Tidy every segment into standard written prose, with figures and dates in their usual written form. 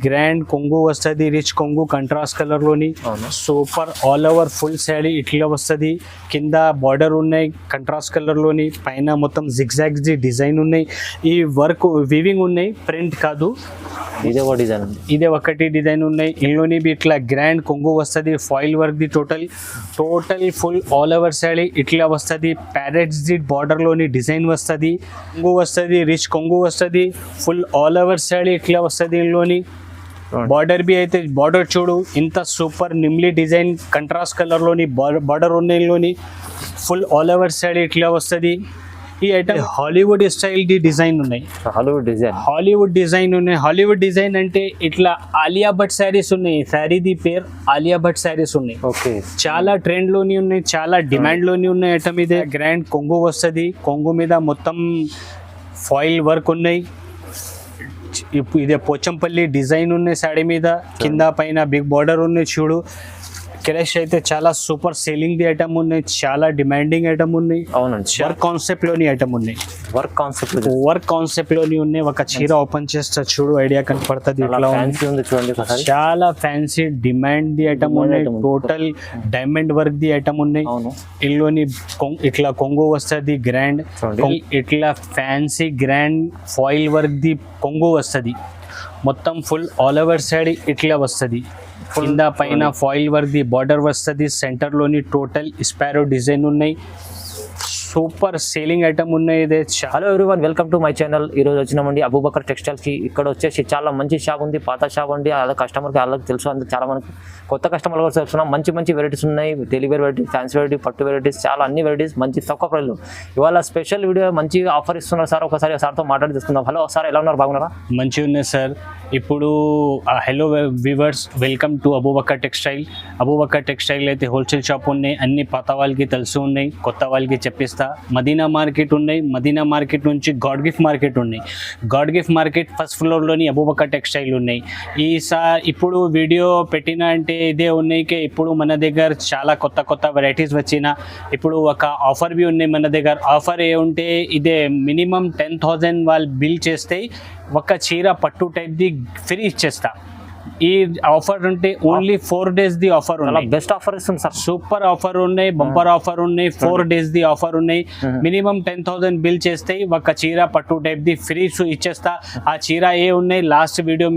Grand కొంగు వస్తుంది, rich కొంగు కంట్రాస్ట్ కలర్ లోని super all over full sari ఇట్లా వస్తుంది. కింద బార్డర్ ఉన్నాయి కంట్రాస్ట్ కలర్ లోని, పైన మొత్తం జిగ్జాగ్స్ ది డిజైన్ ఉన్నాయి. ఈ వర్క్ వీవింగ్ ఉన్నాయి, ప్రింట్ కాదు. ఇదే ఒకటి డిజైన్ ఉన్నాయి. ఇందులోని ఇట్లా గ్రాండ్ కొంగు వస్తుంది, foil work the total full all over sari ఇట్లా వస్తుంది. ప్యారెట్స్ ది బార్డర్ లోని డిజైన్ వస్తుంది, కొంగు వస్తుంది, రిచ్ కొంగు వస్తుంది, ఫుల్ ఆల్ ఓవర్ శారీ ఇట్లా వస్తుంది. ఇందులోని బార్డర్ బి అయితే బార్డర్ చూడు ఇంత సూపర్ నిమ్లీ డిజైన్ కంట్రాస్ట్ కలర్ లోని బార్డర్ ఉన్నాయి. ఇందులోని ఫుల్ ఆల్ ఓవర్ శారీ ఇట్లా వస్తుంది. ఈ item Hollywood style the design ఉన్నాయి. హాలీవుడ్ డిజైన్ అంటే ఇట్లా ఆలియా భట్ శారీస్ ఉన్నాయి. శారీ ది పేరు ఆలియా భట్ శారీస్ ఉన్నాయి. చాలా ట్రెండ్ లోని ఉన్నాయి, చాలా డిమాండ్ లోని ఉన్నాయి ఐటమ్. ఇదే గ్రాండ్ కొంగు వస్తుంది, కొంగు మీద మొత్తం ఫాయిల్ వర్క్ ఉన్నాయి. ఇదే పోచంపల్లి డిజైన్ ఉన్నాయి శారీ మీద, కింద పైన బిగ్ బార్డర్ ఉన్నాయి. చూడు క్రష్ అయితే చాలా సూపర్ సేలింగ్ ది ఐటమ్ ఉన్నాయి, చాలా డిమాండింగ్ ఐటమ్ ఉన్నాయి. అవునండి, వర్క్ కాన్సెప్ట్ లోని ఐటమ్ ఉన్నాయి. వర్క్ కాన్సెప్ట్ లోని ఉన్నాయి. ఒక చీర ఓపెన్ చేస్తా చూడు, ఐడియా కనపడుతుంది. చాలా ఫ్యాన్సీ డిమాండ్ ది ఐటమ్ ఉన్నాయి. Total diamond work the item ఉన్నాయి. ఇందులోని ఇట్లా కొంగు వస్తుంది గ్రాండ్, ఇట్లా fancy grand foil work the కొంగు వస్తుంది. మొత్తం ఫుల్ ఆల్ ఓవర్ సైడ్ ఇట్లా వస్తుంది. కింద పైన ఫాయిల్ వర్క్ ది బార్డర్ వస్తుంది. సెంటర్ లోని టోటల్ స్పారో డిజైన్ ఉన్నాయి. సూపర్ సేలింగ్ ఐటమ్ ఉన్నాయి. ఇదే hello everyone, welcome to my channel. ఈరోజు వచ్చినామండి అబూబకర్ టెక్స్టైల్స్ కి. ఇక్కడ వచ్చేసి చాలా మంచి షాప్ ఉంది, పాత షాప్ అండి. అలా కస్టమర్కి వాళ్ళకి తెలుసు, అందుకు చాలా మంది కొత్త కస్టమర్లు కూడా తెలుసుకున్నాం. మంచి వెరైటీస్ ఉన్నాయి, daily wear varieties, fancy variety, పట్టు వెరైటీస్, చాలా అన్ని వెరైటీస్ మంచి తక్కువ ప్రైస్లో. ఇవాళ స్పెషల్ వీడియో మంచి ఆఫర్ ఇస్తున్నారు సార్. ఒకసారి సార్తో మాట్లాడి తీసుకుందాం. హలో సార్, ఎలా ఉన్నారు? బాగున్నారా? మంచిగా ఉన్నాయి సార్. ఇప్పుడు hello viewers, welcome to Abu Bakr textile. Abu Bakr textile అయితే హోల్సేల్ షాప్ ఉన్నాయి. అన్ని పాత వాళ్ళకి తెలుసు ఉన్నాయి, కొత్త వాళ్ళకి చెప్పిస్తా. మదీనా మార్కెట్ ఉన్నాయి, మదీనా మార్కెట్ నుంచి గాడ్ గిఫ్ట్ మార్కెట్ ఉన్నాయి. గాడ్ గిఫ్ట్ మార్కెట్ ఫస్ట్ ఫ్లోర్లోని అబూబకర్ టెక్స్టైల్ ఉన్నాయి. ఇప్పుడు వీడియో పెట్టిన అంటే ఇదే ఉన్నాయి. ఇప్పుడు మన దగ్గర చాలా కొత్త వెరైటీస్ వచ్చిన. ఇప్పుడు ఒక ఆఫర్ బి ఉన్నాయి మన దగ్గర. ఆఫర్ ఏ ఉంటే ఇదే మినిమం 10,000 వాళ్ళు బిల్ చేస్తే ఒక చీర పట్టు టైప్ ది ఫ్రీ ఇచ్చేస్తా. ఈ ఆఫర్ ఉంటే ఓన్లీ 4 days ది ఆఫర్ ఉన్నాయి. బెస్ట్ ఆఫర్ ఇస్తుంది సార్. సూపర్ ఆఫర్ ఉన్నాయి, బంపర్ ఆఫర్ ఉన్నాయి. 4 days ది ఆఫర్ ఉన్నాయి. మినిమం 10,000 బిల్ చేస్తే ఒక చీర పట్టు టైప్ ది ఫ్రీ ఇచ్చేస్తా. ఆ చీర ఏ ఉన్నాయి లాస్ట్ వీడియో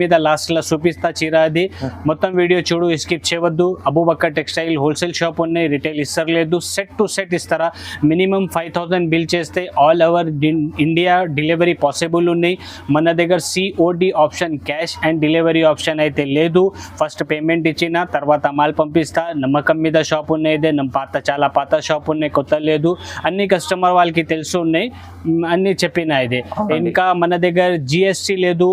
మీద లాస్ట్ లో చూపిస్తా చీర. అది మొత్తం వీడియో చూడు, స్కిప్ చేయవద్దు. అబూబకర్ టెక్స్టైల్ హోల్సేల్ షాప్ ఉన్నాయి, రిటైల్ ఇస్తలేదు. సెట్ టు సెట్ ఇస్తారా. మినిమం 5,000 బిల్ చేస్తే all over India delivery possible ఉన్నాయి. మన దగ్గర COD option, cash and delivery option అయితే లేదు. ఫస్ట్ పేమెంట్ ఇచ్చిన తర్వాత మాల్ పంపిస్తా. నమ్మకం మీద షాప్ ఉన్నాయి. చాలా పాత షాప్ ఉన్నాయి, కొత్త లేదు. అన్ని కస్టమర్ వాళ్ళకి తెలుసు ఉన్నాయి, అన్ని చెప్పిన. ఇది ఇంకా మన దగ్గర GST లేదు.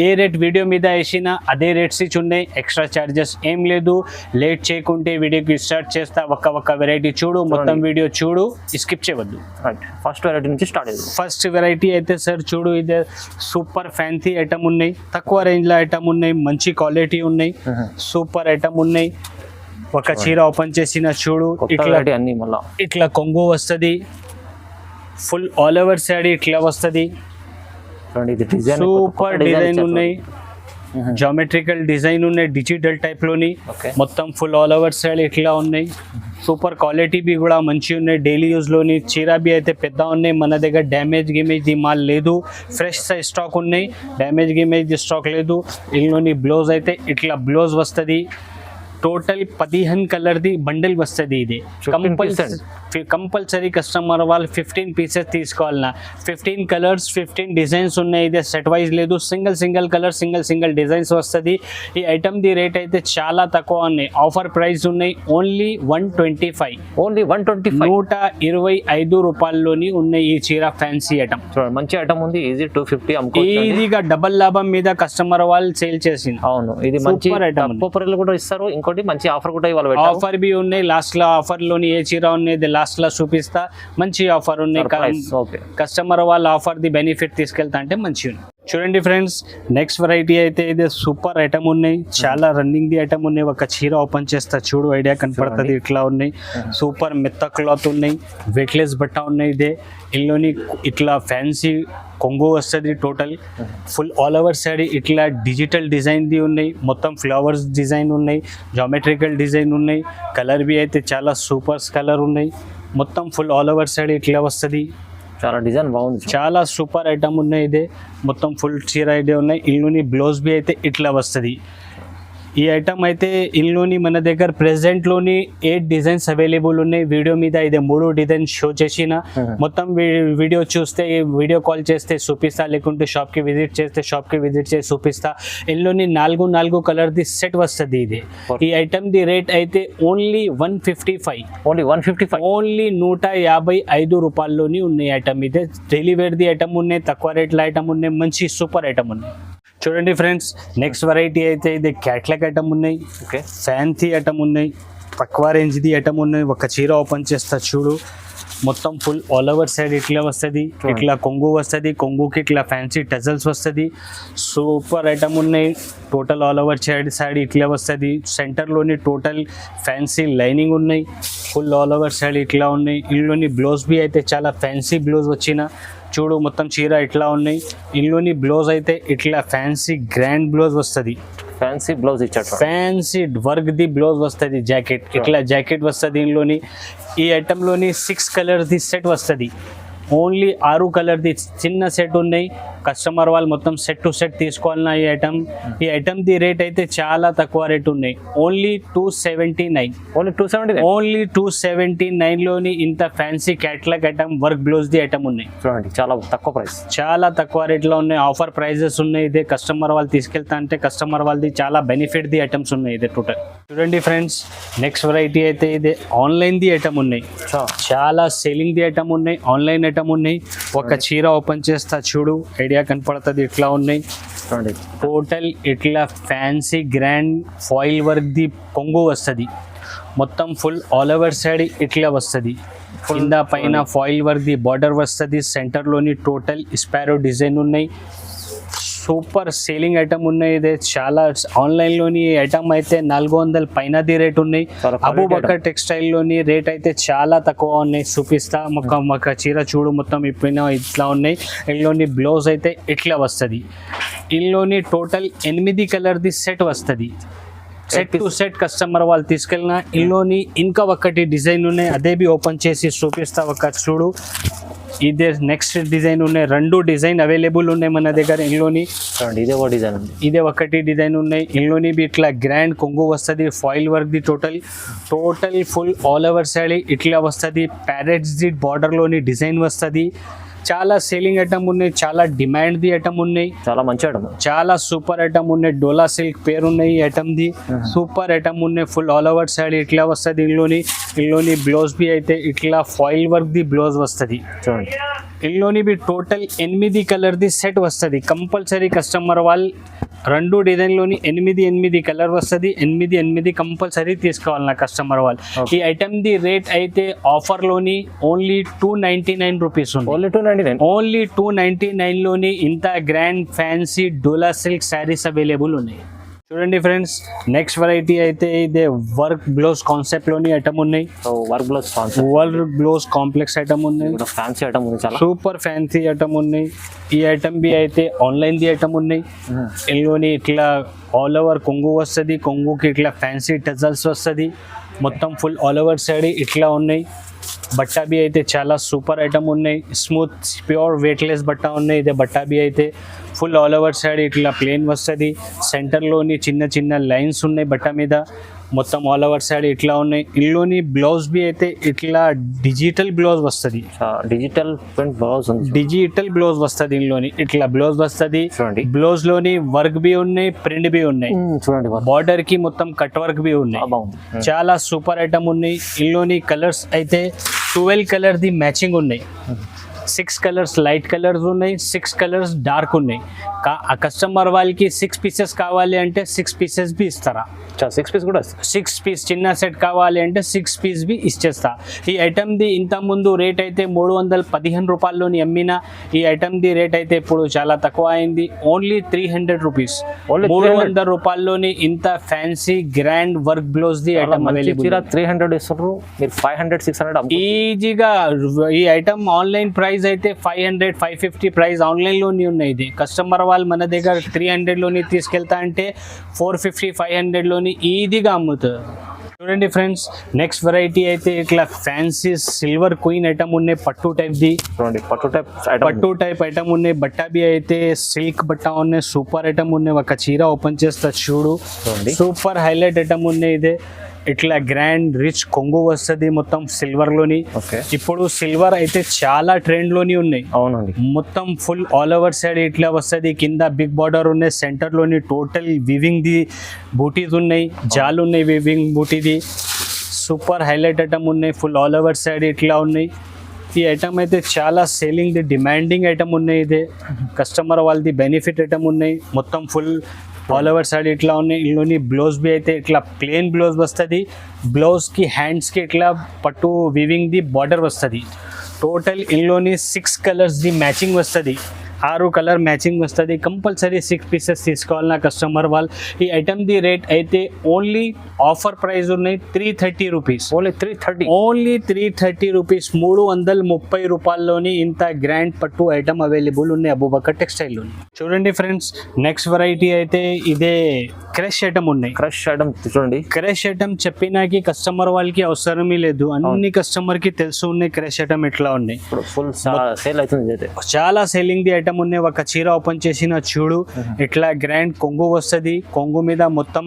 ఏ రేట్ వీడియో మీద వేసినా అదే రేట్స్ ఉన్నాయి. ఎక్స్ట్రా ఛార్జెస్ ఏం లేదు. లేట్ చేయకుంటే వీడియోకి స్టార్ట్ చేస్తా. ఒక వెరైటీ చూడు, మొత్తం వీడియో చూడు, స్కిప్ చేయవద్దు. ఫస్ట్ వెరైటీ నుంచి స్టార్ట్ అయ్యింది. ఫస్ట్ వెరైటీ అయితే సార్ చూడు, ఇదే సూపర్ ఫ్యాన్సీ ఐటమ్ ఉన్నాయి. తక్కువ రేంజ్లో ఐటమ్ ఉన్నాయి, మంచి క్వాలిటీ ఉన్నాయి, సూపర్ ఐటమ్ ఉన్నాయి. ఒక చీర ఓపెన్ చేసిన చూడు, ఇట్లా కొంగు వస్తుంది. ఫుల్ ఆల్ ఓవర్ శారీ ఇట్లా వస్తుంది. సూపర్ డిజైన్ ఉన్నాయి, జామెట్రికల్ డిజైన్ ఉన్నాయి, డిజిటల్ టైప్ లోని. మొత్తం ఫుల్ ఆల్ ఓవర్ సైడ్ ఇట్లా ఉన్నాయి. సూపర్ క్వాలిటీ బి కూడా మంచి ఉన్నాయి. డైలీ యూజ్ లోని చీర బి అయితే పెద్ద ఉన్నాయి. మన దగ్గర డ్యామేజ్ ది మాల్ లేదు. ఫ్రెష్ స్టాక్ ఉన్నాయి, డ్యామేజ్ ది స్టాక్ లేదు. ఇందులోని బ్లౌజ్ అయితే ఇట్లా బ్లౌజ్ వస్తుంది. టోటల్ 15 కలర్ ది బండిల్ వస్తుంది. ఇది కంపల్సరీ కస్టమర్ వాళ్ళు 15 పీసెస్ తీసుకోవాలన్నా. 15 కలర్స్ 15 డిజైన్స్ ఉన్నాయి. ఇదే సెట్ వైజ్ లేదు. సింగిల్ కలర్ సింగిల్ డిజైన్స్ వస్తుంది. ఈ ఐటమ్ ది రేట్ అయితే చాలా తక్కువ ఉన్నాయి. ఆఫర్ ప్రైస్ ఉన్నాయి ఓన్లీ 125. ఓన్లీ 125 125 రూపాయల్లోని ఉన్నాయి ఈ చీర. ఫ్యాన్సీ ఐటమ్, మంచి ఐటమ్ ఉంది. ఈజీ 250 ఈజీగా డబల్ లాభం మీద కస్టమర్ వాళ్ళు సేల్ చేసింది. అవును, ఇది మంచి ఐటమ్. కూడా ఇస్తారు. ఇంకోటి మంచి ఆఫర్ కూడా ఇవాళ ఆఫర్ బి ఉన్నాయి. లాస్ట్ లో ఆఫర్ లోని ఏ చీర ఉన్నది లాస్ట్ లో చూపిస్తా. మంచి ఆఫర్ ఉన్నాయి. కస్టమర్ వాళ్ళ ఆఫర్ ది బెనిఫిట్ తీసుకెళ్తా అంటే మంచి ఉంది. చూడండి ఫ్రెండ్స్, నెక్స్ట్ వెరైటీ అయితే ఇది సూపర్ ఐటమ్ ఉన్నాయి, చాలా రన్నింగ్ ది ఐటమ్ ఉన్నాయి. ఒక చీర ఓపెన్ చేస్తా చూడు, ఐడియా కనపడుతుంది. ఇట్లా ఉన్నాయి, సూపర్ మెత్త క్లాత్ ఉన్నాయి, వెయిట్లెస్ బట్ట ఉన్నాయి. ఇదే ఇందులోని ఇట్లా ఫ్యాన్సీ కొంగు వస్తుంది. Total full all over side ఇట్లా డిజిటల్ డిజైన్ ది ఉన్నాయి, మొత్తం ఫ్లవర్స్ డిజైన్ ఉన్నాయి, జామెట్రికల్ డిజైన్ ఉన్నాయి. కలర్ బి అయితే చాలా సూపర్స్ కలర్ ఉన్నాయి. మొత్తం ఫుల్ ఆల్ ఓవర్ సైడ్ ఇట్లా వస్తుంది. చాలా డిజైన్ బాగుంది, చాలా సూపర్ ఐటమ్ ఉన్నాయి. ఇదే మొత్తం ఫుల్ చీర అయితే ఉన్నాయి. ఇందులోని బ్లౌజ్ బి అయితే ఇట్లా వస్తుంది. ఈ ఐటమ్ అయితే ఇందులోని మన దగ్గర ప్రెసెంట్లోని 8 డిజైన్స్ అవైలబుల్ ఉన్నాయి. వీడియో మీద ఇదే 3 డిజైన్ షో చేసిన, మొత్తం వీడియో చూస్తే, వీడియో కాల్ చేస్తే చూపిస్తా, లేకుంటే షాప్కి విజిట్ చేస్తే షాప్కి విజిట్ చేసి చూపిస్తా. ఇందులోని 4 కలర్ది సెట్ వస్తుంది. ఇది ఈ ఐటమ్ ది రేట్ అయితే ఓన్లీ 155, ఓన్లీ 155, ఓన్లీ 155 రూపాయల్లోని ఉన్నాయి ఐటమ్. ఇదే డైలీ వేర్ ది ఐటమ్ ఉన్నాయి, తక్కువ రేట్ల ఐటమ్ ఉన్నాయి, మంచి సూపర్ ఐటమ్ ఉన్నాయి. చూడండి ఫ్రెండ్స్, నెక్స్ట్ వెరైటీ అయితే ఇది క్యాట్లాగ్ ఐటమ్ ఉన్నాయి, ఓకే, ఫ్యాన్సీ ఐటమ్ ఉన్నాయి, తక్కువ రేంజ్ది ఐటమ్ ఉన్నాయి. ఒక చీర ఓపెన్ చేస్తా చూడు, మొత్తం ఫుల్ ఆల్ ఓవర్ సైడ్ ఇట్లా వస్తుంది. ఇట్లా కొంగు వస్తుంది, కొంగుకి ఇట్లా ఫ్యాన్సీ టజల్స్ వస్తుంది. సూపర్ ఐటమ్ ఉన్నాయి. టోటల్ ఆల్ ఓవర్ సైడ్ ఇట్లా వస్తుంది. సెంటర్లోని టోటల్ ఫ్యాన్సీ లైనింగ్ ఉన్నాయి. ఫుల్ ఆల్ ఓవర్ సైడ్ ఇట్లా ఉన్నాయి. ఇందులోని బ్లౌజ్ బి అయితే చాలా ఫ్యాన్సీ బ్లౌజ్ వచ్చిన చూడు, మొత్తం చీర ఇట్లా ఉన్నాయి. ఇందులోని బ్లౌజ్ అయితే ఇట్లా ఫ్యాన్సీ గ్రాండ్ బ్లౌజ్ వస్తుంది. ఫ్యాన్సీ బ్లౌజ్ ఇచ్చాడు, ఫ్యాన్సీ వర్క్ ది బ్లౌజ్ వస్తుంది. జాకెట్ ఇట్లా జాకెట్ వస్తుంది. ఇందులోని ఈ ఐటెంలోని 6 కలర్ది సెట్ వస్తుంది. ఓన్లీ 6 కలర్ది చిన్న సెట్ ఉన్నాయి. కస్టమర్ వాళ్ళు మొత్తం సెట్ టు సెట్ తీసుకోవాలన్నా ఈ ఐటమ్ ది రేట్ అయితే చాలా తక్కువ రేట్ ఉన్నాయి. ఓన్లీ 279, ఓన్లీ 279లోని ఇంత fancy catalogue item work blouse the item ఉన్నాయి. చూడండి, చాలా తక్కువ ప్రైస్, చాలా తక్కువ రేట్లో ఉన్నాయి. ఆఫర్ ప్రైజెస్ ఉన్నాయి. ఇదే కస్టమర్ వాళ్ళు తీసుకెళ్తా అంటే కస్టమర్ వాళ్ళది చాలా బెనిఫిట్ ది ఐటమ్స్ ఉన్నాయి. ఇదే టోటల్ చూడండి ఫ్రెండ్స్, నెక్స్ట్ వెరైటీ అయితే ఇదే ఆన్లైన్ ది ఐటమ్ ఉన్నాయి. చాలా సేలింగ్ ది ఐటమ్ ఉన్నాయి, ఆన్లైన్ ఐటమ్ ఉన్నాయి. ఒక చీర ఓపెన్ చేస్తా చూడు, ఐడియా కనపడుతుంది. ఇట్లా ఉన్నాయి చూడండి, టోటల్ ఇట్లా fancy grand foil work the కొంగు వస్తుంది. మొత్తం ఫుల్ ఆల్ ఓవర్ సైడ్ ఇట్లా వస్తుంది. కింద పైన ఫాయిల్ వర్క్ ది బార్డర్ వస్తుంది. సెంటర్లోని టోటల్ స్పారో డిజైన్ ఉన్నాయి. సూపర్ సేలింగ్ ఐటమ్ ఉన్నాయి. ఇదే చాలా ఆన్లైన్లోని ఐటమ్ అయితే 400 పైనది రేట్ ఉన్నాయి. అబూబకర్ టెక్స్టైల్లోని రేట్ అయితే చాలా తక్కువ ఉన్నాయి. చూపిస్తా, ఒక చీర చూడు, మొత్తం ఇప్పిన ఇట్లా ఉన్నాయి. ఇందులోని బ్లౌజ్ అయితే ఇట్లా వస్తుంది. ఇందులోని టోటల్ 8 కలర్ది సెట్ వస్తుంది. సెట్ టు సెట్ కస్టమర్ వాళ్ళు తీసుకెళ్ళిన. ఇందులోని ఇంకా ఒకటి డిజైన్ ఉన్నాయి, అదే బి ఓపెన్ చేసి చూపిస్తా. ఒక చూడు, ఇదే నెక్స్ట్ డిజైన్ ఉన్నాయి. 2 డిజైన్ అవైలబుల్ ఉన్నాయి మన దగ్గర. ఇందులోని ఇదే ఒక డిజైన్ ఉంది, ఇదే ఒకటి డిజైన్ ఉన్నాయి. ఇందులోని బి ఇట్లా గ్రాండ్ కొంగు వస్తుంది. Foil work the total full all over side ఇట్లా వస్తుంది. ప్యారెట్స్ ది బార్డర్లోని డిజైన్ వస్తుంది. చాలా సేలింగ్ ఐటమ్ ఉన్నాయి, చాలా డిమాండ్ ది ఐటమ్ ఉన్నాయి. చాలా మంచి ఐటమ్, చాలా సూపర్ ఐటమ్ ఉన్నాయి. డోలా సిల్క్ పేరు ఉన్నాయి ఈ ఐటమ్ ది. సూపర్ ఐటమ్ ఉన్నాయి. ఫుల్ ఆల్ ఓవర్ సైడ్ ఇట్లా వస్తుంది. ఇందులోని బ్లౌజ్ బి అయితే ఇట్లా ఫాయిల్ వర్క్ ది బ్లౌజ్ వస్తుంది. చూడండి, ఇందులోని బి టోటల్ 8 కలర్ది సెట్ వస్తుంది. కంపల్సరీ కస్టమర్ వాళ్ళు 2 డిజైన్లోని 8 కలర్ వస్తుంది. 8 కంపల్సరీ తీసుకోవాలి నా కస్టమర్ వాళ్ళు. ఈ ఐటమ్ ది రేట్ అయితే ఆఫర్లోని ఓన్లీ 299 రూపీస్ ఉంది. ఓన్లీ 299లోని ఇంత గ్రాండ్ ఫ్యాన్సీ డోలా సిల్క్ శారీస్ అవైలబుల్ ఉన్నాయి. చూడండి ఫ్రెండ్స్, నెక్స్ట్ వెరైటీ అయితే ఇదే వర్క్ బ్లౌజ్ కాన్సెప్ట్ లోని ఐటమ్ ఉన్నాయి. వర్క్ బ్లౌజ్ కాంప్లెక్స్ ఐటమ్ ఉన్నాయి. ఫ్యాన్సీ ఐటమ్ ఉంది, చాలా సూపర్ ఫ్యాన్సీ ఐటమ్ ఉన్నాయి. ఈ ఐటమ్ బి అయితే ఆన్లైన్ ది ఐటమ్ ఉన్నాయి. ఇందులోని ఇట్లా ఆల్ ఓవర్ కొంగు వస్తుంది. కొంగుకి ఇట్లా ఫ్యాన్సీ టజల్స్ వస్తుంది. మొత్తం ఫుల్ ఆల్ ఓవర్ సైడ్ ఇట్లా ఉన్నాయి. బట్టా బి అయితే చాలా సూపర్ ఐటమ్ ఉన్నాయి. స్మూత్ ప్యూర్ వెయిట్లెస్ బట్ట ఉన్నాయి. ఇదే బట్టా బి అయితే ఫుల్ ఆల్ ఓవర్ సైడ్ ఇట్లా ప్లేన్ వస్తుంది. సెంటర్లోని చిన్న లైన్స్ ఉన్నాయి బట్ట మీద. మొత్తం ఆల్ ఓవర్ సైడ్ ఇట్లా ఉన్నాయి. ఇందులోని బ్లౌజ్ బి అయితే ఇట్లా డిజిటల్ బ్లౌజ్ వస్తుంది. డిజిటల్ బ్లౌజ్ వస్తుంది. ఇందులోని ఇట్లా బ్లౌజ్ వస్తుంది. బ్లౌజ్ లోని వర్క్ బి ఉన్నాయి, ప్రింట్ బి ఉన్నాయి. చూడండి, బార్డర్ కి మొత్తం కట్ వర్క్ బి ఉన్నాయి. చాలా సూపర్ ఐటమ్ ఉన్నాయి. ఇందులోని కలర్స్ అయితే 12 కలర్ ది మ్యాచింగ్ ఉన్నాయి. 6 కలర్స్ లైట్ కలర్స్ ఉన్నాయి, 6 కలర్స్ డార్క్ ఉన్నాయి. కస్టమర్ వాళ్ళకి 6 పీసెస్ కావాలి అంటే 6 పీసెస్ బి ఇస్తారా. అచ్చా 6 పీస్ కూడా 6 పీస్ చిన్న సెట్ కావాలి అంటే 6 పీస్ బి ఇచ్చేస్తా. ఈ ఐటమ్ది ఇంత ముందు రేట్ అయితే 315 రూపాయల్లోని అమ్మిన, ఈ ఐటమ్ది రేట్ అయితే ఇప్పుడు చాలా తక్కువ అయింది, ఓన్లీ 300 రూపీస్. Only 300 రూపాయల్లోని ఇంత fancy grand work blouse the item available. 300 ఇస్తున్నారు మీరు, 500 600 ఈజీగా. ఈ ఐటమ్ ఆన్లైన్ ప్రైస్ అయితే 500 550 ప్రైస్ ఆన్లైన్ లోని ఉన్నాయి. ఇది కస్టమర్ వాళ్ళు మన దగ్గర 300 లోని తీసుకెళ్తా అంటే 450 500 లోని ఈజీగా అమ్ముతారు. చూడండి ఫ్రెండ్స్, నెక్స్ట్ వెరైటీ అయితే ఇట్లా ఫ్యాన్సీ సిల్వర్ క్వీన్ ఐటమ్ ఉన్నాయి, పట్టు టైప్ ది. చూడండి పట్టు టైప్ ఐటమ్ ఉన్నాయి. బట్ట బి అయితే సిల్క్ బట్ట ఉన్నాయి, సూపర్ ఐటమ్ ఉన్నాయి. ఒక చీర ఓపెన్ చేస్తా చూడు, సూపర్ హైలైట్ ఐటమ్ ఉన్నాయి. ఇదే ఇట్లా గ్రాండ్ రిచ్ కొంగు వస్తుంది మొత్తం సిల్వర్ లోని. ఇప్పుడు సిల్వర్ అయితే చాలా ట్రెండ్ లోని ఉన్నాయి. అవునండి, మొత్తం ఫుల్ ఆల్ ఓవర్ సైడ్ ఇట్లా వస్తుంది, కింద బిగ్ బార్డర్ ఉన్నాయి, సెంటర్ లోని టోటల్ వివింగ్ ది బూటీస్ ఉన్నాయి, జాలు ఉన్నాయి వివింగ్ బూటీది. సూపర్ హైలైట్ ఐటమ్ ఉన్నాయి, ఫుల్ ఆల్ ఓవర్ సైడ్ ఇట్లా ఉన్నాయి. ఈ ఐటమ్ అయితే చాలా సేలింగ్ ది డిమాండింగ్ ఐటమ్ ఉన్నాయి. ఇదే కస్టమర్ వాళ్ళది బెనిఫిట్ ఐటమ్ ఉన్నాయి, మొత్తం ఫుల్ ఆల్ ఓవర్ సైడ్ ఇట్లా ఉన్నాయి. ఇందులోని బ్లౌజ్ బి అయితే ఇట్లా ప్లేన్ బ్లౌజ్ వస్తుంది, బ్లౌజ్కి హ్యాండ్స్కి ఇట్లా పట్టు వివింగ్ ది బార్డర్ వస్తుంది. టోటల్ ఇందులోని 6 కలర్స్ ది మ్యాచింగ్ వస్తుంది, 6 కలర్ మ్యాచింగ్ వస్తుంది. కంపల్సరీ 6 పీసెస్ తీసుకోవాలన్నా కస్టమర్ వాళ్ళు. ఈ ఐటమ్ ది రేట్ అయితే ఓన్లీ ఆఫర్ ప్రైస్ ఉన్నాయి 330 రూపీస్. Only 330, only 330 rupees. 330 రూపాయల్లోని ఇంత గ్రాండ్ పట్టు ఐటమ్ అవైలబుల్ ఉన్నాయి అబూబకర్ టెక్స్టైల్లో. చూడండి ఫ్రెండ్స్, నెక్స్ట్ వెరైటీ అయితే ఇదే క్రష్ ఐటమ్ ఉన్నాయి. క్రష్ ఐటమ్ చూడండి, క్రష్ ఐటమ్ చెప్పినాకి కస్టమర్ వాళ్ళకి అవసరమే లేదు, అన్ని కస్టమర్ కి తెలుసు ఉన్నాయి క్రష్ ఐటమ్ ఎట్లా ఉన్నాయి. ఫుల్ సేల్ అవుతుంది, చాలా సేలింగ్ ది ఐటమ్ ఉన్నాయి. ఒక చీర ఓపెన్ చేసిన చూడు, ఇట్లా గ్రాండ్ కొంగు వస్తుంది, కొంగు మీద మొత్తం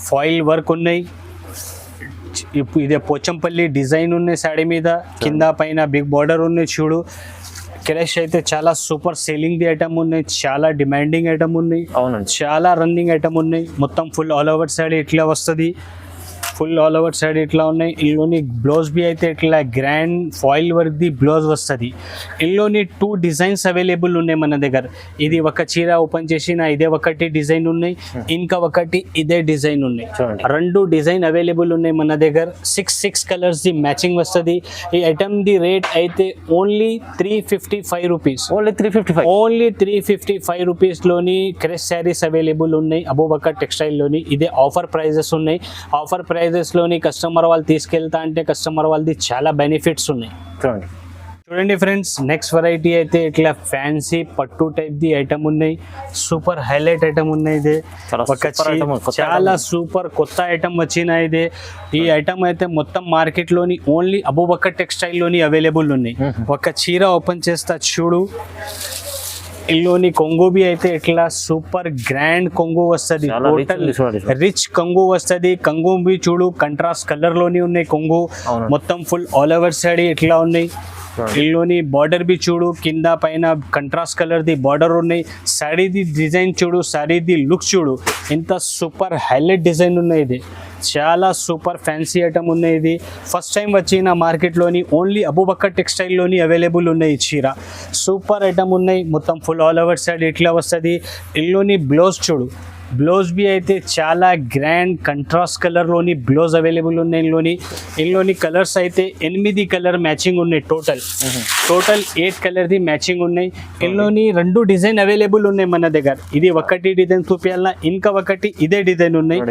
ఫాయిల్ వర్క్ ఉన్నాయి. ఇదే పోచంపల్లి డిజైన్ ఉన్నాయి సాడీ మీద, కింద పైన బిగ్ బార్డర్ ఉన్నాయి. చూడు, క్రష్ అయితే చాలా సూపర్ సేలింగ్ ది ఐటమ్ ఉన్నాయి, చాలా డిమాండింగ్ ఐటమ్ ఉన్నాయి. అవునండి, చాలా రన్నింగ్ ఐటమ్ ఉన్నాయి. మొత్తం ఫుల్ ఆల్ ఓవర్ సైడ్ ఇట్లా వస్తుంది, ఫుల్ ఆల్ ఓవర్ సైడ్ ఇట్లా ఉన్నాయి. ఇందులోని బ్లౌజ్ బి అయితే ఇట్లా grand foil work the blouse వస్తుంది. ఇందులోని 2 డిజైన్స్ అవైలబుల్ ఉన్నాయి మన దగ్గర. ఇది ఒక చీర ఓపెన్ చేసిన ఇదే ఒకటి డిజైన్ ఉన్నాయి, ఇంకా ఒకటి ఇదే డిజైన్ ఉన్నాయి. 2 డిజైన్ అవైలబుల్ ఉన్నాయి మన దగ్గర. 6 కలర్స్ ది మ్యాచింగ్ వస్తుంది. ఈ ఐటమ్ ది రేట్ అయితే only 355 rupees. Only 355, only 355 rupees లోని క్రష్ శారీస్ అవైలబుల్ ఉన్నాయి అబూబకర్ టెక్స్టైల్ లోని. ఇదే ఆఫర్ ప్రైజెస్ ఉన్నాయి. ఆఫర్ ప్రైజెస్ లోని కస్టమర్ వాళ్ళు తీసుకెళ్తా అంటే కస్టమర్ వాళ్ళది చాలా బెనిఫిట్స్ ఉన్నాయి. చూడండి ఫ్రెండ్స్, నెక్స్ట్ వెరైటీ అయితే ఇట్లా ఫ్యాన్సీ పట్టు టైప్ ది ఐటమ్ ఉన్నాయి, సూపర్ హైలైట్ ఐటమ్ ఉన్నాయి. ఇది చాలా సూపర్ కొత్త ఐటమ్ వచ్చిన ఇది. ఈ ఐటమ్ అయితే మొత్తం మార్కెట్ లోని ఓన్లీ అబూబకర్ టెక్స్టైల్ లోని అవైలబుల్ ఉన్నాయి. ఒక చీర ఓపెన్ చేస్తా చూడు, ఇల్లోని కొంగు బి అయితే ఇట్లా సూపర్ గ్రాండ్ కొంగు వస్తుంది, టోటల్ రిచ్ కొంగు వస్తుంది. కొంగు బి చూడు కంట్రాస్ట్ కలర్ లోని ఉన్నాయి కొంగు, మొత్తం ఫుల్ ఆల్ ఓవర్ సైడ్ ఇట్లా ఉన్నాయి. ఇల్లోని బార్డర్ బి చూడు, కింద పైన కంట్రాస్ట్ కలర్ ది బార్డర్ ఉన్నాయి. సారీ ది డిజైన్ చూడు, సారీ ది లుక్ చూడు, ఇంత సూపర్ హైలైట్ డిజైన్ ఉన్నాయి. ఇది చాలా సూపర్ ఫ్యాన్సీ ఐటమ్ ఉన్నాయి. ఇది ఫస్ట్ టైం వచ్చిన మార్కెట్లోని ఓన్లీ అబూబకర్ టెక్స్టైల్లోని అవైలబుల్ ఉన్నాయి. చీర సూపర్ ఐటమ్ ఉన్నాయి, మొత్తం ఫుల్ ఆల్ ఓవర్ సైడ్ ఇట్లా వస్తుంది. ఇందులోని బ్లౌజ్ చూడు, బ్లౌజ్ బి అయితే చాలా గ్రాండ్ కంట్రాస్ట్ కలర్లోని బ్లౌజ్ అవైలబుల్ ఉన్నాయి. ఇందులోని కలర్స్ అయితే 8 కలర్ మ్యాచింగ్ ఉన్నాయి. టోటల్ 8 కలర్ ది మ్యాచింగ్ ఉన్నాయి. ఇందులోని 2 డిజైన్ అవైలబుల్ ఉన్నాయి మన దగ్గర. ఇది ఒకటి డిజైన్ చూపించాలన్నా, ఇంకా ఒకటి ఇదే డిజైన్ ఉన్నాయి.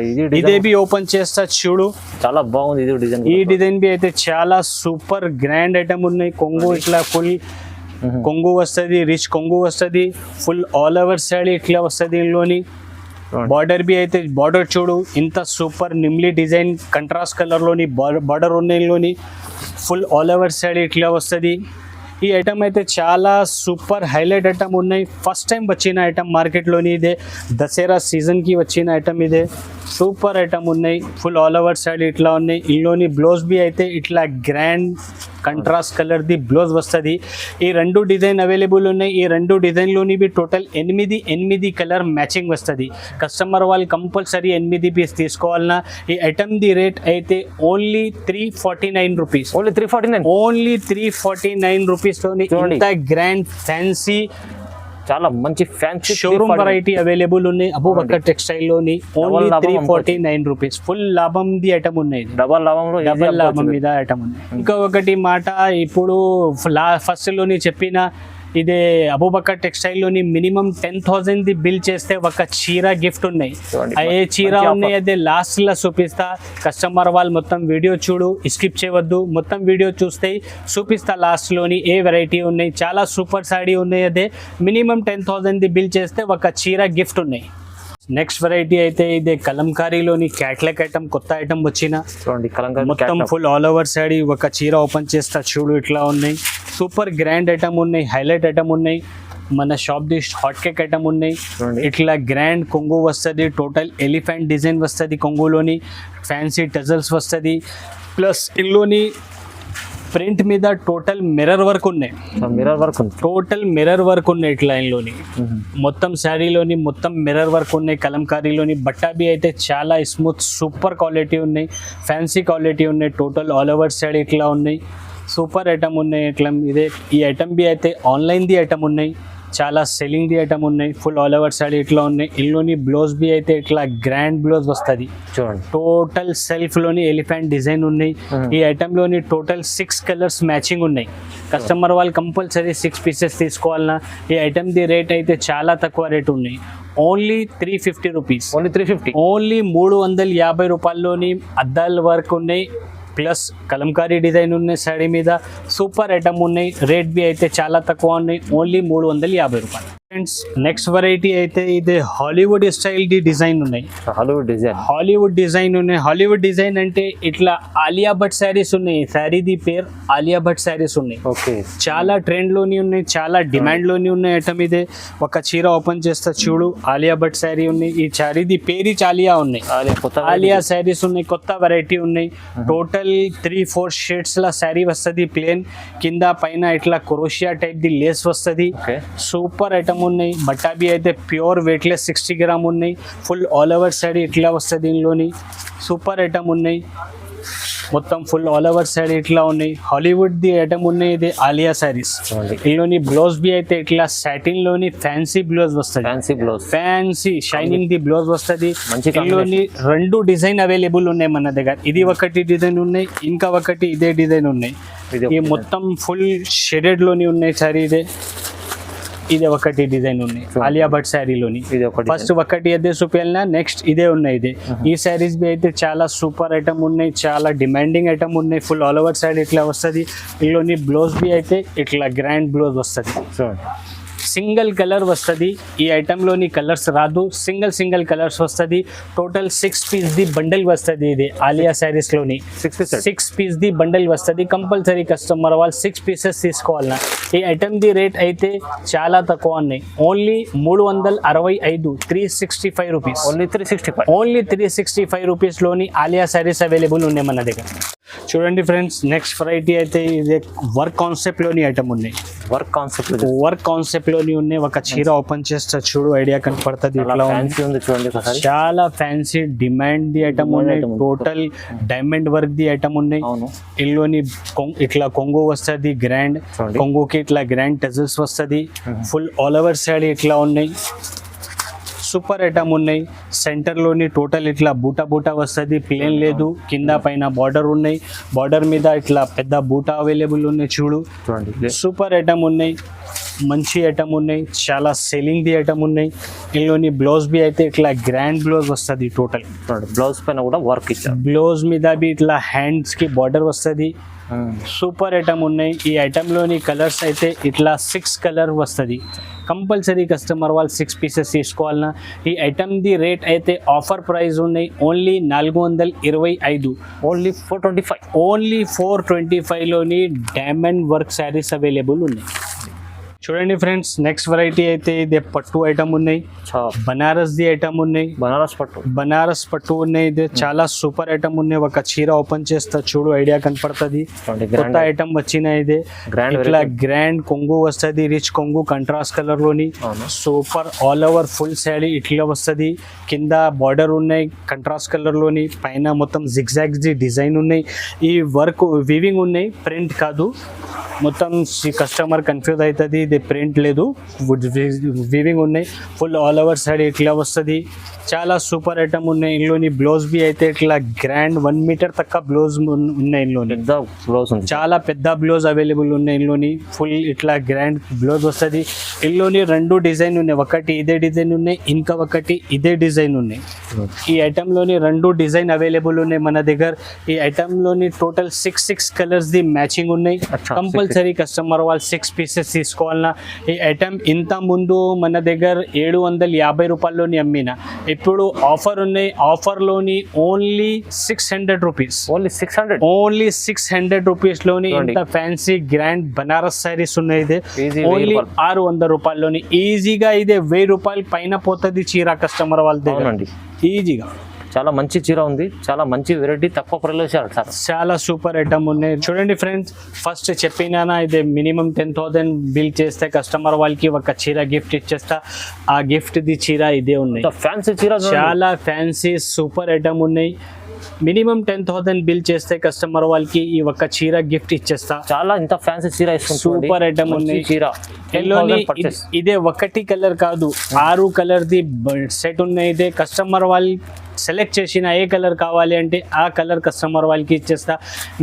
ఇదే బి ఓపెన్ చేస్తా చూడు, చాలా బాగుంది ఇది డిజైన్. ఈ డిజైన్ బి అయితే చాలా సూపర్ గ్రాండ్ ఐటమ్ ఉన్నాయి. కొంగు ఇట్లా ఫుల్ కొంగు వస్తుంది, రిచ్ కొంగు వస్తుంది, ఫుల్ ఆల్ ఓవర్ సైడ్ ఇట్లా వస్తుంది. ఇందులోని బార్డర్ బి అయితే బార్డర్ చూడు, ఇంత సూపర్ నిమ్లీ డిజైన్ కంట్రాస్ట్ కలర్లోని బార్డర్ ఉన్నలోని ఫుల్ ఆల్ ఓవర్ సైడ్ ఇట్లా వస్తుంది. ఈ ఐటమ్ అయితే చాలా సూపర్ హైలైట్ ఐటమ్ ఉన్నాయి. ఫస్ట్ టైం వచ్చిన ఐటమ్ మార్కెట్లోని. ఇదే దసరా సీజన్కి వచ్చిన ఐటమ్. ఇదే సూపర్ ఐటమ్ ఉన్నాయి, ఫుల్ ఆల్ ఓవర్ సైడ్ ఇట్లా ఉన్నాయి. ఇందులోని బ్లౌజ్ బి అయితే ఇట్లా గ్రాండ్ కంట్రాస్ట్ కలర్ ది బ్లౌజ్ వస్తుంది. ఈ 2 డిజైన్ అవైలబుల్ ఉన్నాయి. ఈ 2 డిజైన్లోని బి టోటల్ 8 కలర్ మ్యాచింగ్ వస్తుంది. కస్టమర్ వాళ్ళు కంపల్సరీ 8 పీస్ తీసుకోవాలన్నా. ఈ ఐటమ్ ది రేట్ అయితే ఓన్లీ 349 రూపీస్. ఓన్లీ 349 రూపీస్లోని ఇంత గ్రాండ్ ఫ్యాన్సీ చాలా మంచి ఫ్యాన్సీ షోరూమ్ వెరైటీ అవైలబుల్ ఉన్నాయి అబూబకర్ టెక్స్టైల్ లోని. Only 349 rupees. ఫుల్ లాభం ది ఐటమ్ ఉన్నాయి. డబల్ లాభంలో డబల్ లాభం మీద ఐటమ్ ఉంది. ఇంకొకటి మాట ఇప్పుడు ఫస్ట్ లోని చెప్పిన ఇదే అబూబకర్ టెక్స్టైల్ లోని మినిమం 10,000 ది బిల్ చేస్తే ఒక చీర గిఫ్ట్ ఉన్నాయి. ఏ చీర ఉన్నాయి అదే లాస్ట్ లో చూపిస్తా. కస్టమర్ వాళ్ళు మొత్తం వీడియో చూడు, స్కిప్ చేయవద్దు, మొత్తం వీడియో చూస్తే చూపిస్తా లాస్ట్ లోని ఏ వెరైటీ ఉన్నాయి. చాలా సూపర్ సాడీ ఉన్నాయి. అదే మినిమం 10,000 ది బిల్ చేస్తే ఒక చీర గిఫ్ట్ ఉన్నాయి. నెక్స్ట్ వెరైటీ అయితే ఇదే కలంకారీలోని క్యాట్లాగ్ ఐటమ్, కొత్త ఐటమ్ వచ్చిన చూడండి. కలంకారీ మొత్తం ఫుల్ ఆల్ ఓవర్ సాడీ. ఒక చీర ఓపెన్ చేస్తా చూడు ఇట్లా ఉన్నాయి. సూపర్ గ్రాండ్ ఐటమ్ ఉన్నాయి, హైలైట్ ఐటమ్ ఉన్నాయి. మన shop the hot cake item ఉన్నాయి. ఇట్లా గ్రాండ్ కొంగు వస్తుంది. టోటల్ ఎలిఫెంట్ డిజైన్ వస్తుంది కొంగులోని. ఫ్యాన్సీ టజల్స్ వస్తుంది. ప్లస్ ఇల్లోని ప్రింట్ మీద టోటల్ మిర్రర్ వర్క్ ఉన్నాయి. మిర్రర్ వర్క్ ఉంది. టోటల్ మిర్రర్ వర్క్ ఉన్నాయి ఇట్లా లైన్లోని. మొత్తం శారీలోని మొత్తం మిర్రర్ వర్క్ ఉన్నాయి. కలంకారీలోని బట్టా బి అయితే చాలా స్మూత్ సూపర్ క్వాలిటీ ఉన్నాయి. ఫ్యాన్సీ క్వాలిటీ ఉన్నాయి. టోటల్ ఆల్ ఓవర్ శారీ ఇట్లా ఉన్నాయి. సూపర్ ఐటమ్ ఉన్నాయి. ఇట్లా ఇదే ఈ ఐటమ్ బి అయితే ఆన్లైన్ ది ఐటమ్ ఉన్నాయి. చాలా సెల్లింగ్ ది ఐటమ్ ఉన్నాయి. ఫుల్ ఆల్ ఓవర్ సాడీ ఇట్లా ఉన్నాయి. ఇల్లోని బ్లౌజ్ బి అయితే ఇట్లా గ్రాండ్ బ్లౌజ్ వస్తుంది చూడండి. టోటల్ సెల్ఫ్ లోని ఎలిఫెంట్ డిజైన్ ఉన్నాయి. ఈ ఐటమ్ లోని టోటల్ 6 కలర్స్ మ్యాచింగ్ ఉన్నాయి. కస్టమర్ వాళ్ళు కంపల్సరీ 6 పీసెస్ తీసుకోవాలన్నా. ఈ ఐటమ్ ది రేట్ అయితే చాలా తక్కువ రేట్ ఉన్నాయి. Only 350 rupees. ఓన్లీ 350. ఓన్లీ 350 రూపాయల్లోని అద్దాల వర్క్ ఉన్నాయి. ప్లస్ కలంకారీ డిజైన్ ఉన్నాయి శారీ మీద. సూపర్ ఐటమ్ ఉన్నాయి. రేట్ బి అయితే చాలా తక్కువ ఉన్నాయి. ఓన్లీ 350 రూపాయలు. ఫ్రెండ్స్ నెక్స్ట్ వెరైటీ అయితే ఇది హాలీవుడ్ స్టైల్ ది డిజైన్ ఉన్నాయి. Hollywood design. హాలీవుడ్ డిజైన్ ఉన్నాయి. హాలీవుడ్ డిజైన్ అంటే ఇట్లా ఆలియా భట్ శారీస్ ఉన్నాయి. శారీ ది పేరు ఆలియా భట్ శారీస్ ఉన్నాయి. ఓకే. చాలా ట్రెండ్ లోని ఉన్నాయి. చాలా డిమాండ్ లోని ఉన్నాయి ఐటమ్ ఇదే. ఒక చీర ఓపెన్ చేస్తా చూడు ఆలియా భట్ శారీ ఉన్నాయి. ఈ శారీ ది పేరు ఆలియా ఉన్నాయి. ఆలియా శారీస్ ఉన్నాయి. కొత్త వెరైటీ ఉన్నాయి. టోటల్ 3-4 షేడ్స్ లా శారీ వస్తుంది. ప్లేన్ కింద పైన ఇట్లా క్రోషియా టైప్ ది లేస్ వస్తుంది. సూపర్ ఐటమ్ ఉన్నాయి. బట్టా బి అయితే ప్యూర్ వెయిట్లెస్ 60 గ్రామ్ ఉన్నాయి. ఫుల్ ఆల్ ఓవర్ సాడీ ఇట్లా వస్తుంది. దీనిలోని సూపర్ ఐటమ్ ఉన్నాయి. మొత్తం ఫుల్ ఆల్ ఓవర్ సాడీ ఇట్లా ఉన్నాయి. హాలీవుడ్ ది ఐటమ్ ఉన్నాయి. ఇది ఆలియా సారీస్. దీనిలోని బ్లౌజ్ బి అయితే ఇట్లా సాటిన్ లోని ఫ్యాన్సీ బ్లౌజ్ వస్తుంది. Fancy blouse, fancy shining the blouse వస్తుంది. దీనిలోని 2 డిజైన్ అవైలబుల్ ఉన్నాయి మన దగ్గర. ఇది ఒకటి డిజైన్ ఉన్నాయి, ఇంకా ఒకటి ఇదే డిజైన్ ఉన్నాయి. ఈ మొత్తం ఫుల్ షేడెడ్ లోని ఉన్నాయి సారీ. ఇదే ఒకటి డిజైన్ ఉన్నాయి ఆలియా భట్ శారీలోని. ఫస్ట్ ఒకటి అదే చూపించాలన్నా నెక్స్ట్ ఇదే ఉన్నాయి. ఇదే ఈ శారీస్ బి అయితే చాలా సూపర్ ఐటమ్ ఉన్నాయి. చాలా డిమాండింగ్ ఐటమ్ ఉన్నాయి. ఫుల్ ఆల్ ఓవర్ సైడ్ ఇట్లా వస్తుంది. ఇందులోని బ్లౌజ్ బి అయితే ఇట్లా గ్రాండ్ బ్లౌజ్ వస్తుంది. సింగిల్ కలర్ వస్తుంది. ఈ ఐటెంలోని కలర్స్ రాదు. సింగిల్ కలర్స్ వస్తుంది. టోటల్ 6 పీస్ ది బండల్ వస్తుంది. ఇది ఆలియా శారీస్లోని 6 పీస్ ది బండల్ వస్తుంది. కంపల్సరీ కస్టమర్ వాళ్ళు 6 పీసెస్ తీసుకోవాలన్నా. ఈ ఐటమ్ ది రేట్ అయితే చాలా తక్కువ ఉన్నాయి. Only 365, 365 rupees. ఓన్లీ 365 రూపీస్లోని ఆలియా శారీస్ అవైలబుల్ ఉన్నాయి మన దగ్గర. చూడండి ఫ్రెండ్స్ నెక్స్ట్ వెరైటీ అయితే ఇది వర్క్ కాన్సెప్ట్లోని ఐటమ్ ఉన్నాయి. వర్క్ కాన్సెప్ట్ లోని ఉన్నాయి. ఒక చీర ఓపెన్ చేస్తే చూడు ఐడియా కనపడుతుంది. చాలా ఫ్యాన్సీ డిమాండ్ ది ఐటమ్ ఉన్నాయి. Total diamond work the item ఉన్నాయి. ఇందులోని ఇట్లా కొంగు వస్తుంది. గ్రాండ్ కొంగుకి ఇట్లా గ్రాండ్ టజల్స్ వస్తుంది. ఫుల్ ఆల్ ఓవర్ సైడ్ ఇట్లా ఉన్నాయి. సూపర్ ఐటమ్ ఉన్నాయి. సెంటర్లోని టోటల్ ఇట్లా బూటా వస్తుంది. ప్లేన్ లేదు. కింద పైన బార్డర్ ఉన్నాయి. బార్డర్ మీద ఇట్లా పెద్ద బూటా అవైలబుల్ ఉన్నాయి. చూడు సూపర్ ఐటమ్ ఉన్నాయి. మంచి ఐటమ్ ఉన్నాయి. చాలా సెల్లింగ్ ది ఐటమ్ ఉన్నాయి. ఇందులోని బ్లౌజ్ బి అయితే ఇట్లా గ్రాండ్ బ్లౌజ్ వస్తుంది. టోటల్ బ్లౌజ్ పైన కూడా వర్క్ ఇచ్చారు. బ్లౌజ్ మీద బి ఇట్లా హ్యాండ్స్ కి బార్డర్ వస్తుంది. సూపర్ ఐటమ్ ఉన్నాయి. ఈ ఐటెంలోని కలర్స్ అయితే ఇట్లా 6 కలర్ వస్తుంది. కంపల్సరీ కస్టమర్ వాళ్ళు 6 పీసెస్ తీసుకోవాలన్నా. ఈ ఐటమ్ ది రేట్ అయితే ఆఫర్ ప్రైస్ ఉన్నాయి. ఓన్లీ 425. ఓన్లీ 425. ఓన్లీ 425లోని డైమండ్ వర్క్ శారీస్ అవైలబుల్ ఉన్నాయి. చూడండి ఫ్రెండ్స్ నెక్స్ట్ వెరైటీ అయితే ఇది పట్టు ఐటమ్ ఉన్నాయి. బనారస్ ది ఐటమ్ ఉన్నాయి. బనారస్ పట్టు ఉన్నాయి. ఇది చాలా సూపర్ ఐటమ్ ఉన్నాయి. ఒక చీర ఓపెన్ చేస్తా చూడు ఐడియా కనపడుతుంది. కొత్త ఐటమ్ వచ్చిన ఇది ఇట్లా గ్రాండ్ కొంగు వస్తుంది. రిచ్ కొంగు కంట్రాస్ట్ కలర్ లోని. Super all over full sari ఇట్లా వస్తుంది. కింద బార్డర్ ఉన్నాయి కంట్రాస్ట్ కలర్ లోని. పైన మొత్తం జిగ్జాగ్స్ ది డిజైన్ ఉన్నాయి. ఈ వర్క్ వీవింగ్ ఉన్నాయి, ప్రింట్ కాదు. మొత్తం కస్టమర్ కన్ఫ్యూజ్ అవుతుంది, ఇది ప్రింట్ లేదు, వీవింగ్ ఉన్నాయి, ఫుల్ ఆల్ ఓవర్ సైడ్ ఇట్లా వస్తుంది. చాలా సూపర్ ఐటమ్ ఉన్నాయి. ఇందులోని బ్లౌజ్ బి అయితే ఇట్లా గ్రాండ్ 1 మీటర్ తక్క బ్లౌజ్ ఉన్నాయి. ఇందులోని పెద్ద బ్లౌజ్ ఉంది, చాలా పెద్ద బ్లౌజ్ అవైలబుల్ ఉన్నాయి. ఇందులోని ఫుల్ ఇట్లా గ్రాండ్ బ్లౌజ్ వస్తుంది. ఇందులోని 2 డిజైన్ ఉన్నాయి, ఒకటి ఇదే డిజైన్ ఉన్నాయి, ఇంకా ఒకటి ఇదే డిజైన్ ఉన్నాయి. ఈ ఐటెంలోని 2 డిజైన్ అవైలబుల్ ఉన్నాయి మన దగ్గర. ఈ ఐటెంలోని టోటల్ 6 కలర్స్ ది మ్యాచింగ్ ఉన్నాయి. కంపల్సరీ కస్టమర్ వాళ్ళు 6 పీసెస్ తీసుకోవాలన్నా. ఈ ఐటెం ఇంత ముందు మన దగ్గర 750 రూపాయల్లోని అమ్మిన, ఇప్పుడు ఆఫర్ ఉన్నాయి. ఆఫర్లోని ఓన్లీ 600 రూపీస్, ఓన్లీ 600 రూపీస్లోని ఇంత ఫ్యాన్సీ గ్రాండ్ బనారస్ శారీస్ ఉన్నాయి. ఇది ఓన్లీ 600 రూపాయల్లోని ఈజీగా ఇదే 1000 రూపాయలు పైన పోతుంది చీర కస్టమర్ వాళ్ళ దగ్గర ఈజీగా. చాలా మంచి చీర ఉంది, చాలా మంచి వెరైటీ, తక్కువ ప్రైస్లో సార్. చాలా సూపర్ ఐటమ్ ఉన్నాయి. చూడండి ఫ్రెండ్స్, ఫస్ట్ చెప్పినా ఇది మినిమం 10,000 బిల్ చేస్తే కస్టమర్ వాళ్ళకి ఒక చీర గిఫ్ట్ ఇచ్చేస్తా. ఆ గిఫ్ట్ ది చీర ఇదే ఉన్నాయి. ఫ్యాన్సీ చీర, చాలా ఫ్యాన్సీ సూపర్ ఐటమ్ ఉన్నాయి. మినిమం 10,000 బిల్ చేస్తే కస్టమర్ వాళ్ళకి ఈ ఒక చీర గిఫ్ట్ ఇచ్చేస్తా. చాలా ఇంత ఫ్యాన్సీ చీర సూపర్ ఐటమ్ ఉన్నాయి. చీర ఇదే ఒకటి కలర్ కాదు, 6 కలర్ ది సెట్ ఉన్నాయి. ఇదే కస్టమర్ వాళ్ళు సెలెక్ట్ చేసిన ఏ కలర్ కావాలి అంటే ఆ కలర్ కస్టమర్ వాళ్ళకి ఇచ్చేస్తా.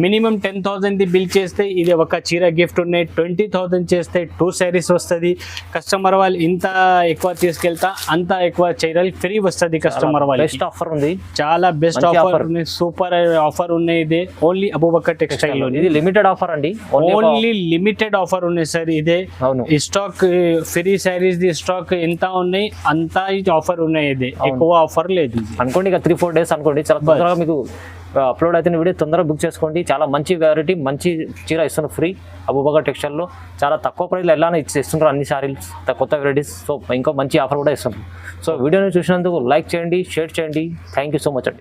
మినిమం 10,000 ది బిల్ చేస్తే ఇది ఒక చీర గిఫ్ట్ ఉన్నాయి. 20,000 చేస్తే 2 శారీస్ వస్తుంది. కస్టమర్ వాళ్ళు ఇంత ఎక్కువ తీసుకెళ్తా అంత ఎక్కువ చీరలు ఫ్రీ వస్తుంది కస్టమర్ వాళ్ళకి. బెస్ట్ ఆఫర్ ఉంది, చాలా బెస్ట్ ఆఫర్ ఉన్నాయి, సూపర్ ఆఫర్ ఉన్నాయి. ఇదే ఓన్లీ అబూబకర్ టెక్స్టైల్. ఇది లిమిటెడ్ ఆఫర్ అండి, ఓన్లీ లిమిటెడ్ ఆఫర్ ఉన్నాయి సార్. ఇదే stock free saris the stock ఎంత ఉన్నాయి అంత ఆఫర్ ఉన్నాయి. ఇదే ఎక్కువ ఆఫర్ లేదు అనుకోండి. ఇక 3-4 డేస్ అనుకోండి, చాలా తొందరగా మీకు అప్లోడ్ అయితే వీడియో తొందరగా బుక్ చేసుకోండి. చాలా మంచి వెరైటీ, మంచి చీర ఇస్తున్నారు ఫ్రీ అబూబకర్ టెక్స్టైల్లో. చాలా తక్కువ ప్రైస్లో ఎలానే ఇస్తున్నారు అన్ని సారీస్, కొత్త వెరైటీస్. సో ఇంకో మంచి ఆఫర్ కూడా ఇస్తున్నారు. సో వీడియోని చూసినందుకు లైక్ చేయండి, షేర్ చేయండి. థ్యాంక్ యూ సో మచ్ అండి.